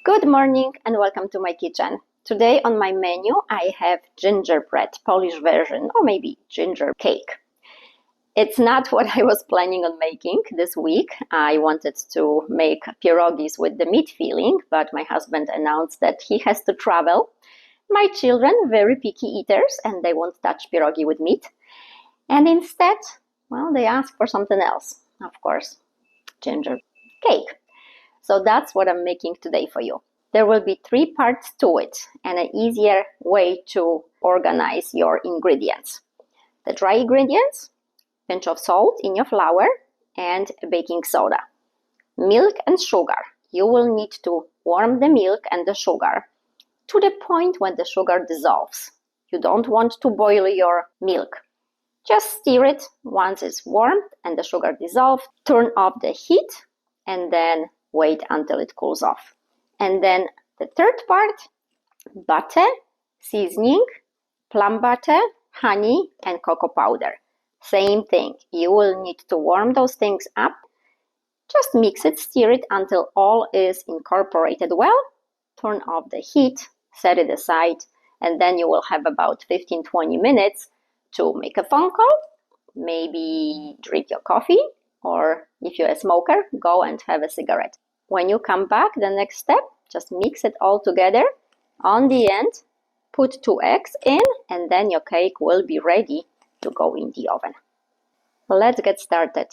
Good morning and welcome to my kitchen. Today on my menu I have gingerbread, Polish version, or maybe ginger cake. It's not what I was planning on making this week. I wanted to make pierogies with the meat filling, but my husband announced that he has to travel. My children, very picky eaters, and they won't touch pierogi with meat. And instead, well, they asked for something else. Of course, ginger cake. So that's what I'm making today for you. There will be 3 parts to it and an easier way to organize your ingredients. The dry ingredients, pinch of salt in your flour, and baking soda. Milk and sugar. You will need to warm the milk and the sugar to the point when the sugar dissolves. You don't want to boil your milk. Just stir it once it's warmed and the sugar dissolved. Turn off the heat and then wait until it cools off. And then the third part, butter, seasoning, plum butter, honey, and cocoa powder. Same thing. You will need to warm those things up. Just mix it, stir it until all is incorporated well. Turn off the heat, set it aside, and then you will have about 15-20 minutes to make a phone call, maybe drink your coffee, or if you're a smoker, go and have a cigarette. When you come back, the next step, just mix it all together. On the end, put 2 eggs in, and then your cake will be ready to go in the oven. Let's get started.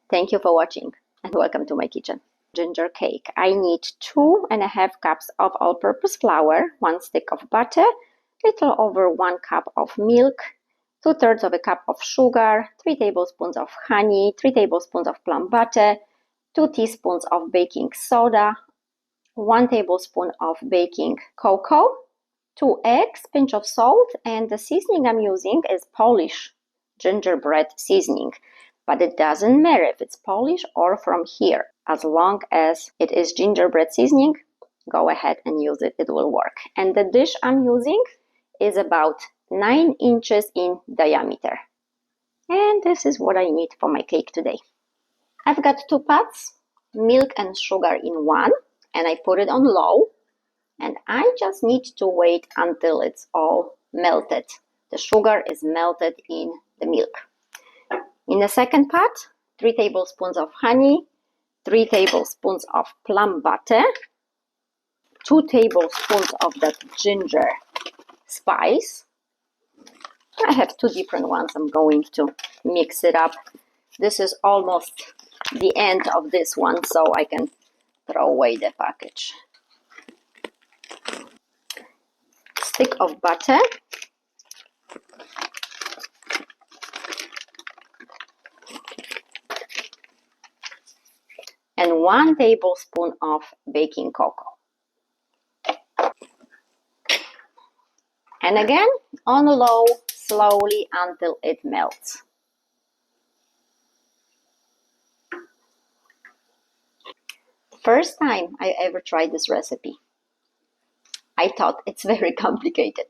Thank you for watching and welcome to my kitchen. Ginger cake. I need 2.5 cups of all-purpose flour, 1 stick of butter, little over 1 cup of milk, 2/3 of a cup of sugar, 3 tablespoons of honey, 3 tablespoons of plum butter, 2 teaspoons of baking soda, 1 tablespoon of baking cocoa, 2 eggs, pinch of salt, and the seasoning I'm using is Polish gingerbread seasoning. But it doesn't matter if it's Polish or from here. As long as it is gingerbread seasoning, go ahead and use it. It will work. And the dish I'm using is about 9 inches in diameter. And this is what I need for my cake today. I've got 2 pots, milk and sugar in one, and I put it on low. And I just need to wait until it's all melted. The sugar is melted in the milk. In the second pot, 3 tablespoons of honey, 3 tablespoons of plum butter, 2 tablespoons of that ginger spice. I have 2 different ones. I'm going to mix it up. This is almost the end of this one, so I can throw away the package. Stick of butter. And 1 tablespoon of baking cocoa. And again, on low, slowly until it melts. First time I ever tried this recipe. I thought it's very complicated.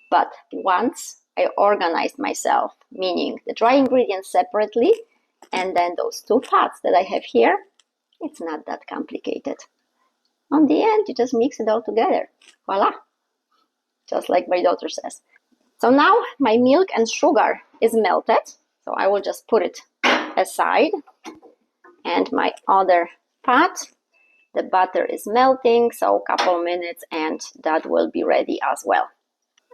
But once I organized myself, meaning the dry ingredients separately, and then those 2 pots that I have here, it's not that complicated. On the end, you just mix it all together. Voila! Just like my daughter says. So now my milk and sugar is melted. So I will just put it aside. And my other pot, the butter is melting, so a couple minutes and that will be ready as well.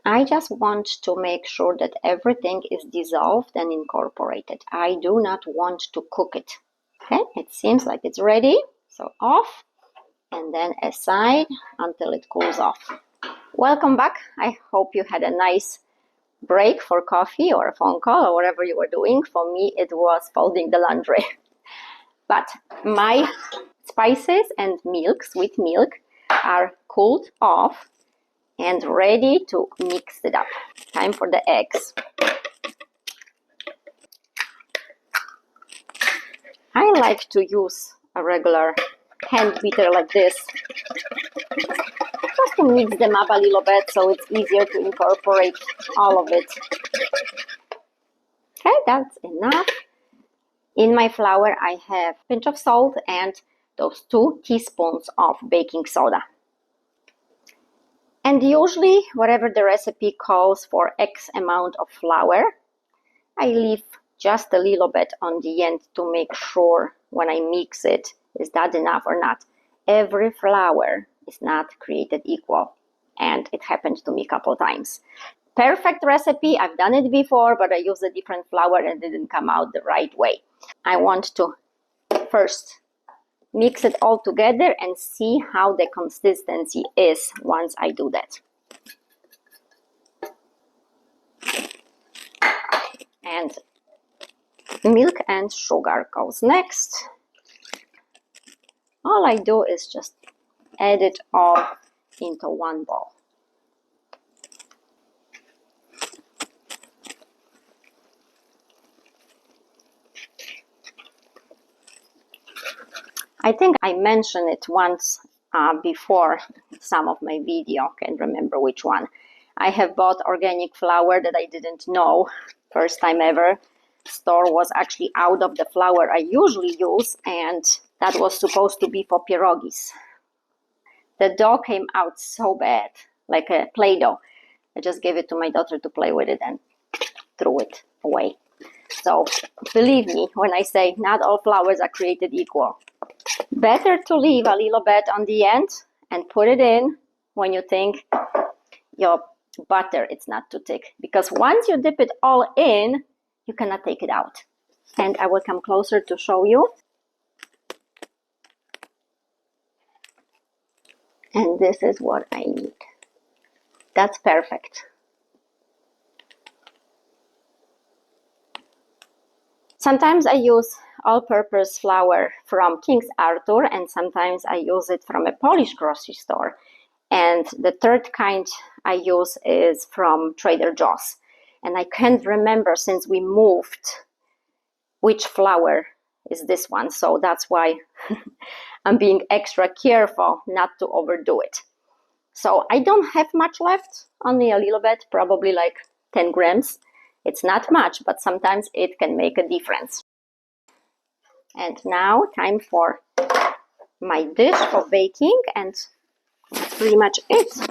I just want to make sure that everything is dissolved and incorporated. I do not want to cook it. Okay, it seems like it's ready. So off and then aside until it cools off. Welcome back. I hope you had a nice break for coffee or a phone call or whatever you were doing. For me, it was folding the laundry. But my spices and milk, sweet milk, are cooled off and ready to mix it up. Time for the eggs. I like to use a regular hand beater like this, just to mix them up a little bit so it's easier to incorporate all of it. Okay, that's enough. In my flour I have a pinch of salt and those 2 teaspoons of baking soda. And usually, whatever the recipe calls for X amount of flour, I leave just a little bit on the end to make sure when I mix it, is that enough or not. Every flour is not created equal, and it happened to me a couple times. Perfect recipe, I've done it before, but I used a different flour and it didn't come out the right way. I want to first mix it all together and see how the consistency is once I do that. And milk and sugar goes next. All I do is just add it all into one bowl. I think I mentioned it once before some of my video, can't remember which one. I have bought organic flour that I didn't know, first time ever. Store was actually out of the flour I usually use, and that was supposed to be for pierogies. The dough came out so bad, like a Play-Doh. I just gave it to my daughter to play with it and threw it away. So believe me when I say not all flours are created equal. Better to leave a little bit on the end and put it in when you think your butter is not too thick. Because once you dip it all in, you cannot take it out. And I will come closer to show you. And this is what I need. That's perfect. Sometimes I use all-purpose flour from King Arthur, and sometimes I use it from a Polish grocery store. And the third kind I use is from Trader Joe's. And I can't remember since we moved which flour is this one. So that's why I'm being extra careful not to overdo it. So I don't have much left, only a little bit, probably like 10 grams. It's not much, but sometimes it can make a difference. And now time for my dish for baking, and that's pretty much it.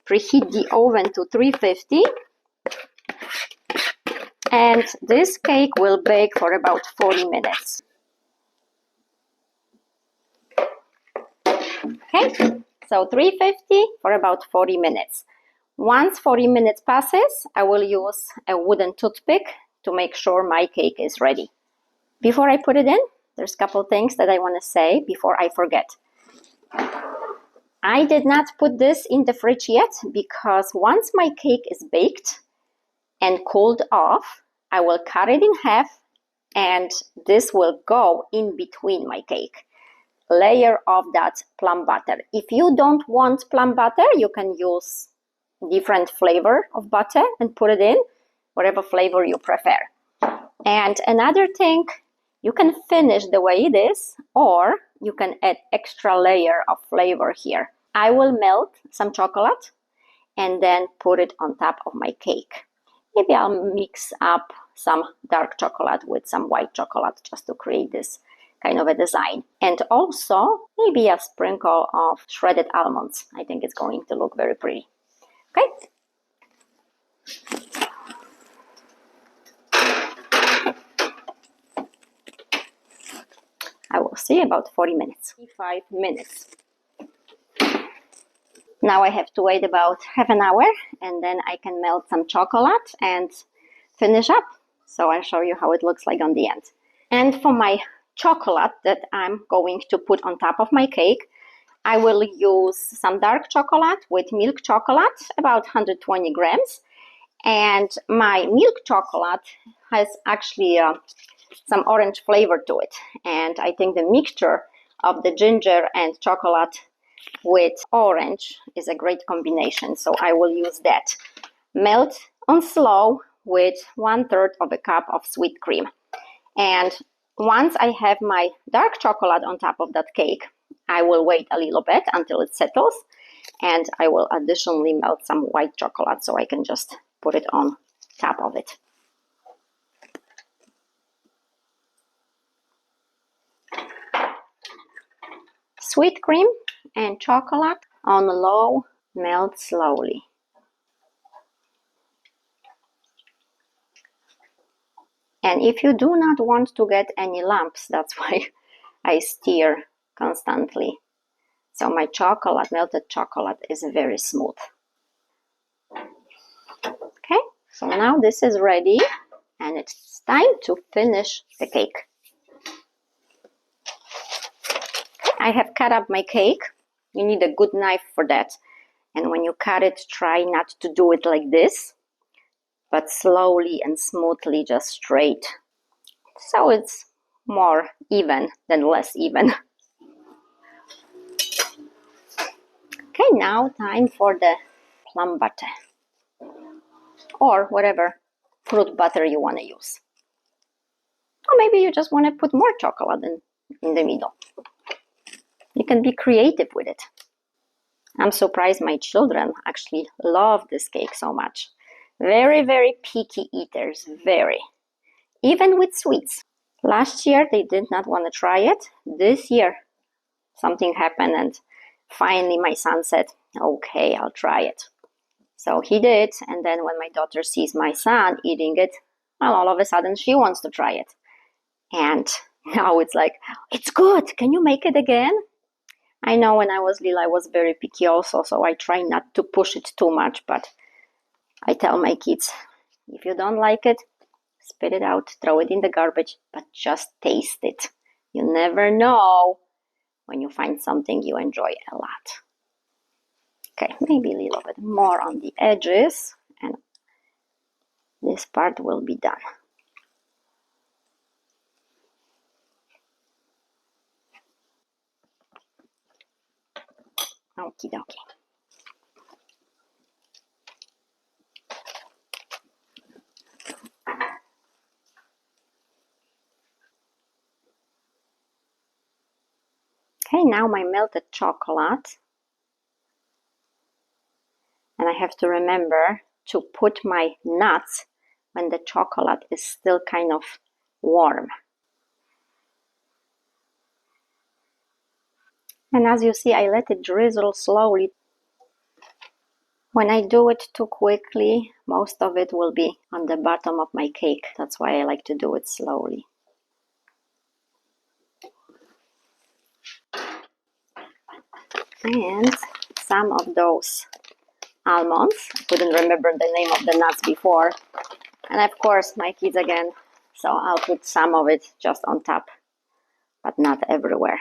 Preheat the oven to 350. And this cake will bake for about 40 minutes. Okay, so 350 for about 40 minutes. Once 40 minutes passes, I will use a wooden toothpick to make sure my cake is ready. Before I put it in, there's a couple things that I want to say before I forget. I did not put this in the fridge yet because once my cake is baked and cooled off, I will cut it in half and this will go in between my cake. Layer of that plum butter. If you don't want plum butter, you can use different flavor of butter and put it in, whatever flavor you prefer. And another thing, you can finish the way it is, or you can add extra layer of flavor here. I will melt some chocolate and then put it on top of my cake. Maybe I'll mix up some dark chocolate with some white chocolate just to create this kind of a design. And also maybe a sprinkle of shredded almonds. I think it's going to look very pretty. Okay. I will see about 40 minutes, 5 minutes. Now I have to wait about half an hour and then I can melt some chocolate and finish up. So I'll show you how it looks like on the end. And for my chocolate that I'm going to put on top of my cake, I will use some dark chocolate with milk chocolate, about 120 grams. And my milk chocolate has actually some orange flavor to it. And I think the mixture of the ginger and chocolate with orange is a great combination. So I will use that. Melt on slow with 1/3 of a cup of sweet cream. And once I have my dark chocolate on top of that cake, I will wait a little bit until it settles. And I will additionally melt some white chocolate so I can just put it on top of it. Sweet cream and chocolate on low Melt slowly. And if you do not want to get any lumps, that's why I stir constantly. So my chocolate, melted chocolate, is very smooth. Okay, so now this is ready and it's time to finish the cake. I have cut up my cake. You need a good knife for that. And when you cut it, try not to do it like this, but slowly and smoothly, just straight. So it's more even than less even. Okay, now time for the plum butter. Or whatever fruit butter you want to use. Or maybe you just want to put more chocolate in the middle. You can be creative with it. I'm surprised my children actually love this cake so much. Very, very picky eaters, very. Even with sweets. Last year they did not want to try it. This year something happened and finally my son said, okay, I'll try it. So he did, and then when my daughter sees my son eating it, well, all of a sudden she wants to try it. And now it's like, it's good, can you make it again? I know when I was little I was very picky also, so I try not to push it too much, but I tell my kids, if you don't like it, spit it out, throw it in the garbage, but just taste it. You never know when you find something you enjoy a lot. Okay, maybe a little bit more on the edges, and this part will be done. Okie dokie. Okay, now my melted chocolate. And I have to remember to put my nuts when the chocolate is still kind of warm. And as you see, I let it drizzle slowly. When I do it too quickly, most of it will be on the bottom of my cake. That's why I like to do it slowly. And some of those almonds, I couldn't remember the name of the nuts before. And of course, my kids again, so I'll put some of it just on top, but not everywhere.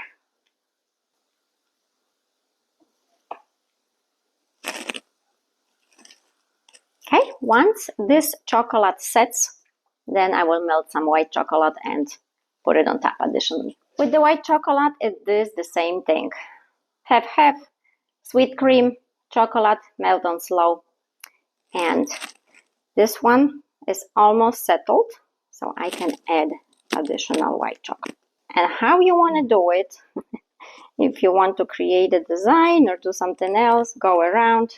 Okay, once this chocolate sets, then I will melt some white chocolate and put it on top additionally. With the white chocolate, it is the same thing. Half, sweet cream, chocolate, melt on slow. And this one is almost settled, so I can add additional white chocolate. And how you want to do it, if you want to create a design or do something else, go around.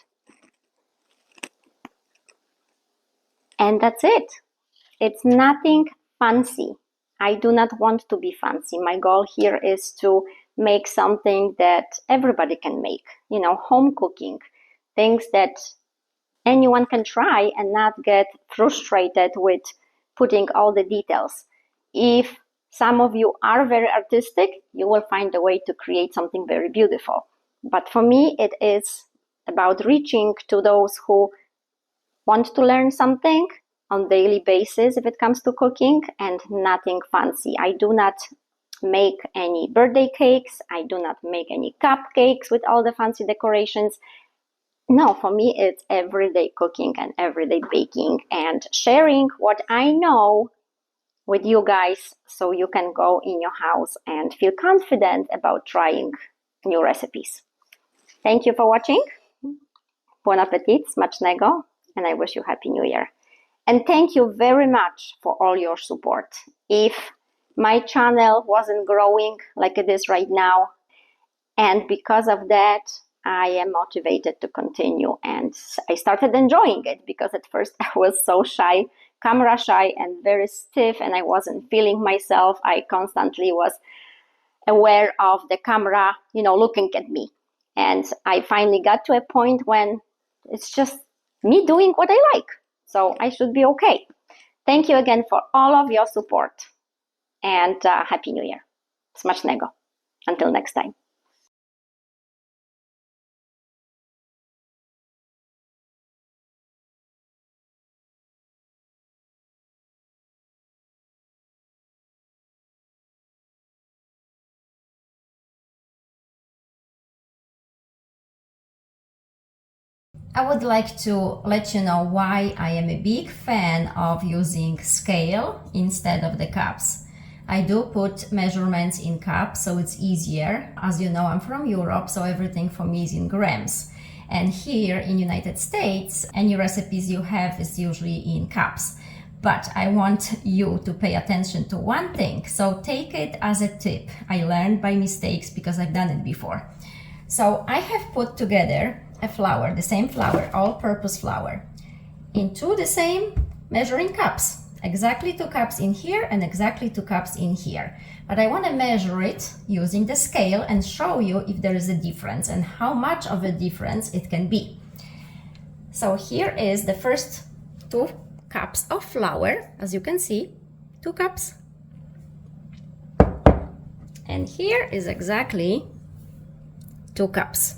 And that's it. It's nothing fancy. I do not want to be fancy. My goal here is to make something that everybody can make. You know, home cooking, things that anyone can try and not get frustrated with putting all the details. If some of you are very artistic, you will find a way to create something very beautiful. But for me, it is about reaching to those who want to learn something on daily basis if it comes to cooking, and nothing fancy. I do not make any birthday cakes. I do not make any cupcakes with all the fancy decorations. No, for me it's everyday cooking and everyday baking and sharing what I know with you guys so you can go in your house and feel confident about trying new recipes. Thank you for watching. Bon appetit, smacznego, and I wish you Happy New Year. And thank you very much for all your support. If my channel wasn't growing like it is right now, and because of that, I am motivated to continue. And I started enjoying it because at first I was so shy, camera shy and very stiff, and I wasn't feeling myself. I constantly was aware of the camera, looking at me. And I finally got to a point when it's just me doing what I like. So I should be okay. Thank you again for all of your support. And Happy New Year. Smacznego. Until next time. I would like to let you know why I am a big fan of using scale instead of the cups. I do put measurements in cups so it's easier. As you know, I'm from Europe, so everything for me is in grams. And here in United States, any recipes you have is usually in cups. But I want you to pay attention to one thing, so take it as a tip. I learned by mistakes because I've done it before. So I have put together a flour, the same flour, all-purpose flour, into the same measuring cups. Exactly 2 cups in here and exactly 2 cups in here. But I want to measure it using the scale and show you if there is a difference and how much of a difference it can be. So here is the first 2 cups of flour, as you can see, 2 cups. And here is exactly 2 cups.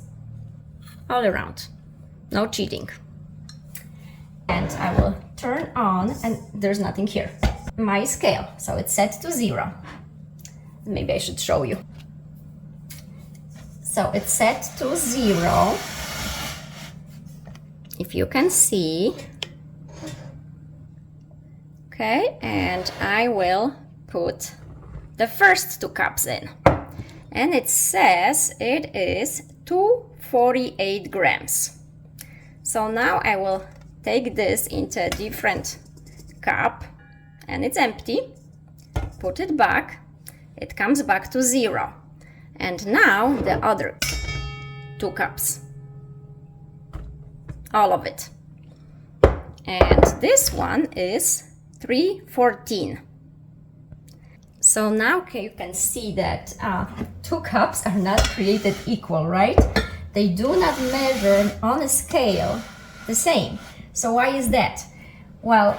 All around, no cheating. And I will turn on, and there's nothing here. My scale, so it's set to 0. Maybe I should show you. So it's set to 0. If you can see. Okay, and I will put the first 2 cups in. And it says it is 248 grams. So now I will take this into a different cup, and it's empty. Put it back. It comes back to 0. And now the other 2 cups. All of it. And this one is 314. So now you can see that 2 cups are not created equal, right? They do not measure on a scale the same. So why is that? Well,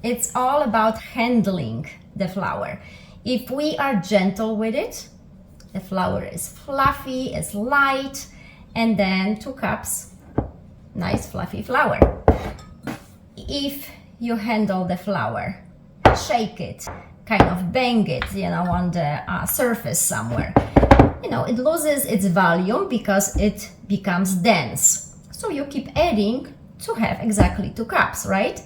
it's all about handling the flour. If we are gentle with it, the flour is fluffy, it's light, and then 2 cups, nice fluffy flour. If you handle the flour, shake it, kind of bang it, on the surface somewhere, it loses its volume because it becomes dense. So you keep adding to have exactly 2 cups, right?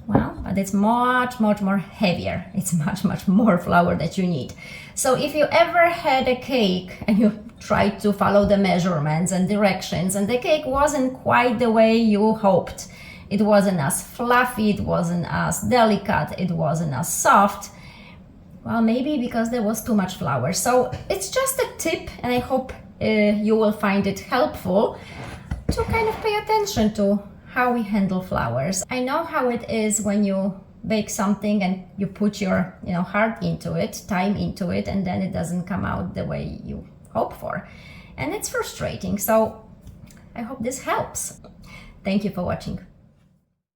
Well, but it's much more heavier. It's much more flour that you need. So if you ever had a cake and you tried to follow the measurements and directions and the cake wasn't quite the way you hoped, it wasn't as fluffy, it wasn't as delicate, it wasn't as soft, well, maybe because there was too much flour. So it's just a tip, and I hope you will find it helpful to kind of pay attention to how we handle flours. I know how it is when you bake something and you put your heart into it, time into it, and then it doesn't come out the way you hope for. And it's frustrating. So I hope this helps. Thank you for watching.